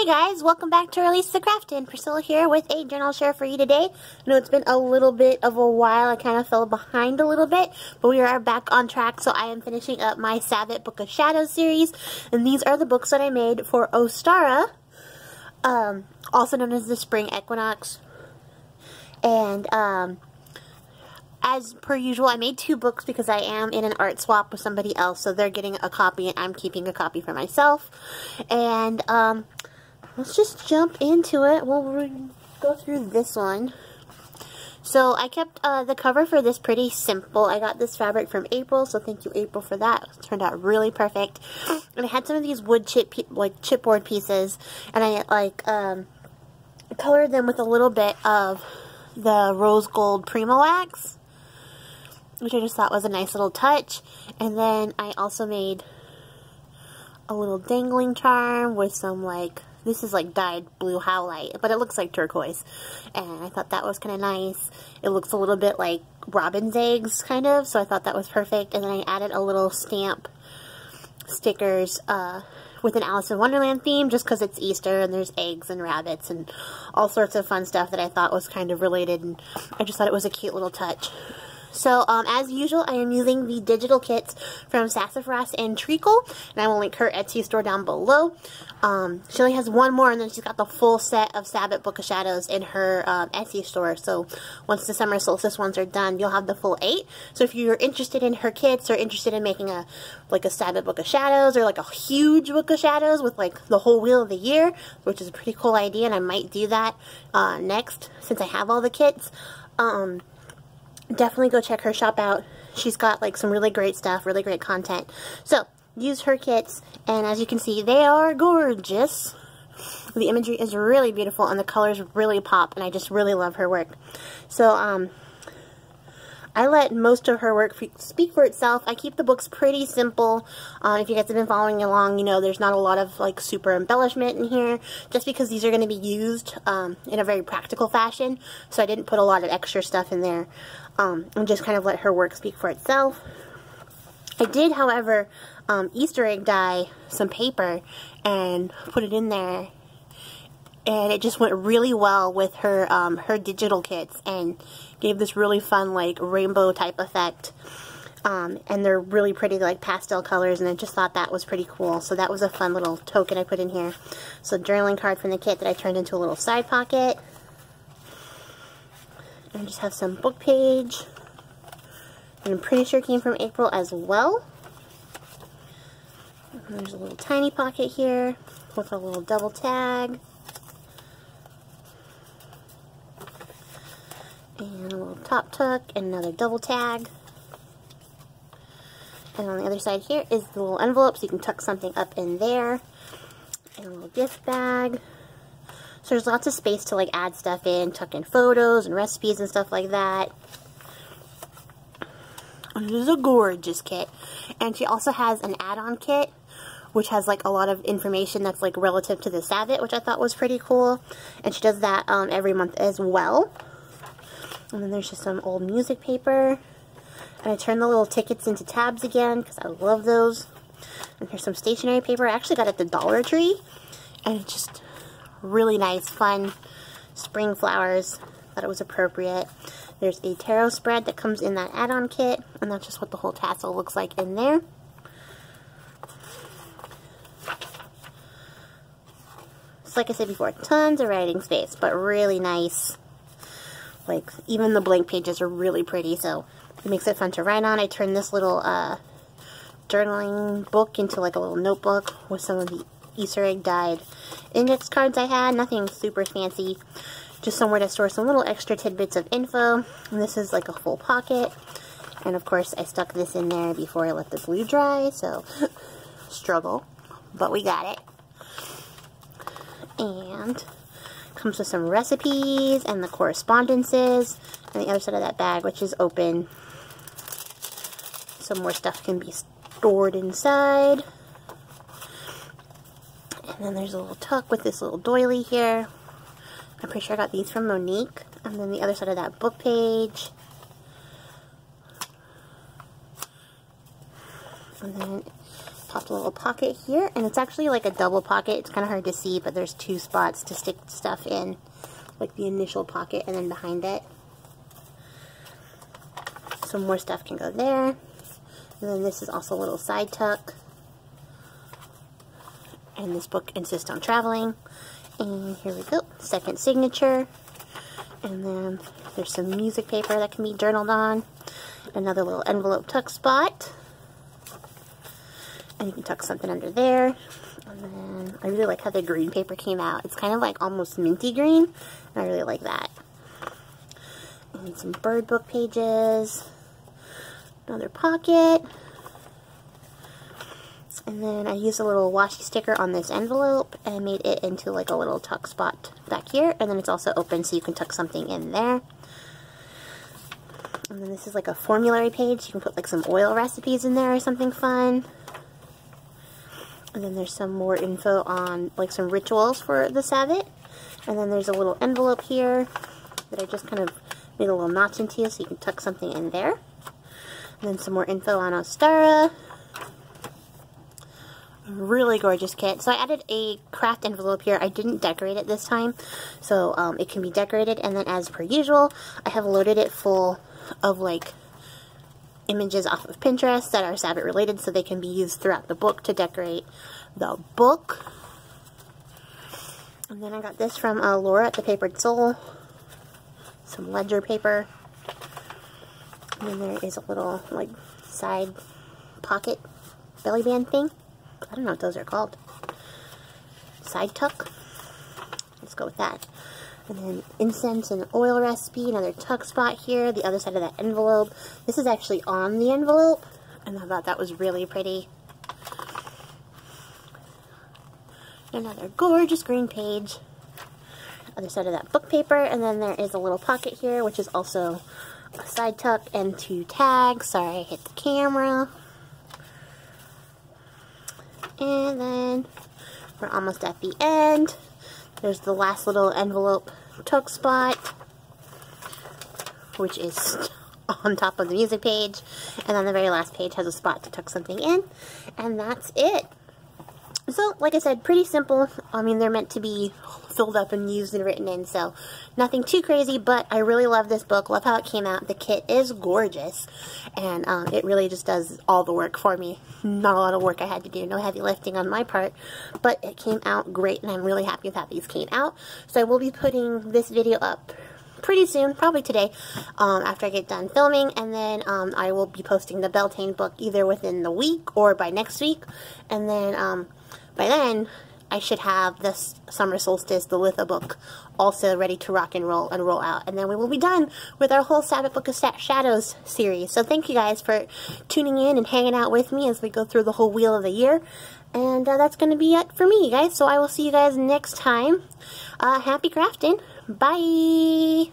guys, welcome back to Release the Craftin. Priscilla here with a journal share for you today. I know it's been a little bit of a while. I kind of fell behind a little bit, but we are back on track. So I am finishing up my Sabbat Book of Shadows series, and these are the books that I made for Ostara, also known as the Spring Equinox. And as per usual, I made 2 books because I am in an art swap with somebody else, so they're getting a copy and I'm keeping a copy for myself. And let's just jump into it. We'll go through this one. So I kept the cover for this pretty simple. I got this fabric from April, so thank you, April, for that. It turned out really perfect. And I had some of these wood chipboard pieces, and I colored them with a little bit of the rose gold Primo wax, which I just thought was a nice little touch. And then I also made a little dangling charm with some this is dyed blue howlite, but it looks like turquoise. And I thought that was kind of nice. It looks a little bit like robin's eggs, kind of, so I thought that was perfect. And then I added a little stamp stickers with an Alice in Wonderland theme, just because it's Easter and there's eggs and rabbits and all sorts of fun stuff that I thought was kind of related, and I just thought it was a cute little touch. So, as usual, I am using the digital kits from Sassafras and Treacle, and I will link her Etsy store down below. She only has one more, and then she's got the full set of Sabbat Book of Shadows in her Etsy store. So, once the summer solstice ones are done, you'll have the full 8. So, if you're interested in her kits or interested in making a Sabbat Book of Shadows or a huge Book of Shadows with the whole wheel of the year, which is a pretty cool idea, and I might do that next since I have all the kits. Definitely go check her shop out. She's got some really great stuff, really great content. So, use her kits, and as you can see, they are gorgeous. The imagery is really beautiful, and the colors really pop, and I just really love her work. So, I let most of her work speak for itself. I keep the books pretty simple. If you guys have been following along, you know there's not a lot of super embellishment in here, just because these are going to be used in a very practical fashion. So I didn't put a lot of extra stuff in there, and just kind of let her work speak for itself. I did, however, Easter egg dye some paper and put it in there, and it just went really well with her her digital kits and gave this really fun rainbow type effect. And they're really pretty pastel colors, and I just thought that was pretty cool. So that was a fun little token I put in here. So journaling card from the kit that I turned into a little side pocket. And just have some book page. And I'm pretty sure it came from April as well. And there's a little tiny pocket here with a little double tag. And a little top tuck and another double tag. And on the other side here is the little envelope, so you can tuck something up in there. And a little gift bag. So there's lots of space to add stuff in, tuck in photos and recipes and stuff like that. And it is a gorgeous kit. And she also has an add-on kit, which has a lot of information that's relative to the Sabbat, which I thought was pretty cool. And she does that every month as well. And then there's just some old music paper. And I turned the little tickets into tabs again, because I love those. And here's some stationery paper. I actually got it at the Dollar Tree. And it's just really nice, fun spring flowers. Thought it was appropriate. There's a tarot spread that comes in that add-on kit. And that's just what the whole tassel looks like in there. So like I said before, tons of writing space, but really nice. Even the blank pages are really pretty, so it makes it fun to write on. I turned this little journaling book into a little notebook with some of the Easter egg dyed index cards I had. Nothing super fancy, just somewhere to store some little extra tidbits of info. And this is a full pocket. And of course I stuck this in there before I let the glue dry, so struggle, but we got it. And comes with some recipes and the correspondences, and the other side of that bag, which is open. Some more stuff can be stored inside. And then there's a little tuck with this little doily here. I'm pretty sure I got these from Monique. And then the other side of that book page. And then Popped a little pocket here, and it's actually like a double pocket. It's kind of hard to see, but there's 2 spots to stick stuff in, like the initial pocket and then behind it. Some more stuff can go there. And then this is also a little side tuck. And this book insists on traveling. And here we go, second signature. And then there's some music paper that can be journaled on. Another little envelope tuck spot. And you can tuck something under there. And then I really like how the green paper came out. It's kind of like almost minty green. And I really like that. And some bird book pages. Another pocket. And then I used a little washi sticker on this envelope and made it into like a little tuck spot back here. And then it's also open so you can tuck something in there. And then this is like a formulary page. You can put like some oil recipes in there or something fun. And then there's some more info on like some rituals for the Sabbat. And then there's a little envelope here that I just kind of made a little notch into so you can tuck something in there. And then some more info on Ostara. Really gorgeous kit. So I added a craft envelope here. I didn't decorate it this time, so it can be decorated. And then as per usual, I have loaded it full of like images off of Pinterest that are Sabbat related, so they can be used throughout the book to decorate the book. And then I got this from Laura at the Papered Soul. Some ledger paper. And then there is a little like side pocket belly band thing. I don't know what those are called. Side tuck. Let's go with that. And then incense and oil recipe, another tuck spot here, the other side of that envelope. This is actually on the envelope, and I thought that was really pretty. Another gorgeous green page. Other side of that book paper, and then there is a little pocket here, which is also a side tuck and 2 tags. Sorry, I hit the camera. And then we're almost at the end. There's the last little envelope tuck spot, which is on top of the music page. And then the very last page has a spot to tuck something in. And that's it. So, like I said, pretty simple. I mean, they're meant to be filled up and used and written in, so nothing too crazy, but I really love this book. Love how it came out. The kit is gorgeous, and it really just does all the work for me. Not a lot of work I had to do, no heavy lifting on my part, but it came out great, and I'm really happy with how these came out. So I will be putting this video up pretty soon, probably today, after I get done filming, and then I will be posting the Beltane book either within the week or by next week, and then by then, I should have this Summer Solstice, the Litha book, also ready to rock and roll out. And then we will be done with our whole Sabbath Book of Shadows series. So thank you guys for tuning in and hanging out with me as we go through the whole Wheel of the Year. And that's going to be it for me, guys. So I will see you guys next time. Happy crafting. Bye!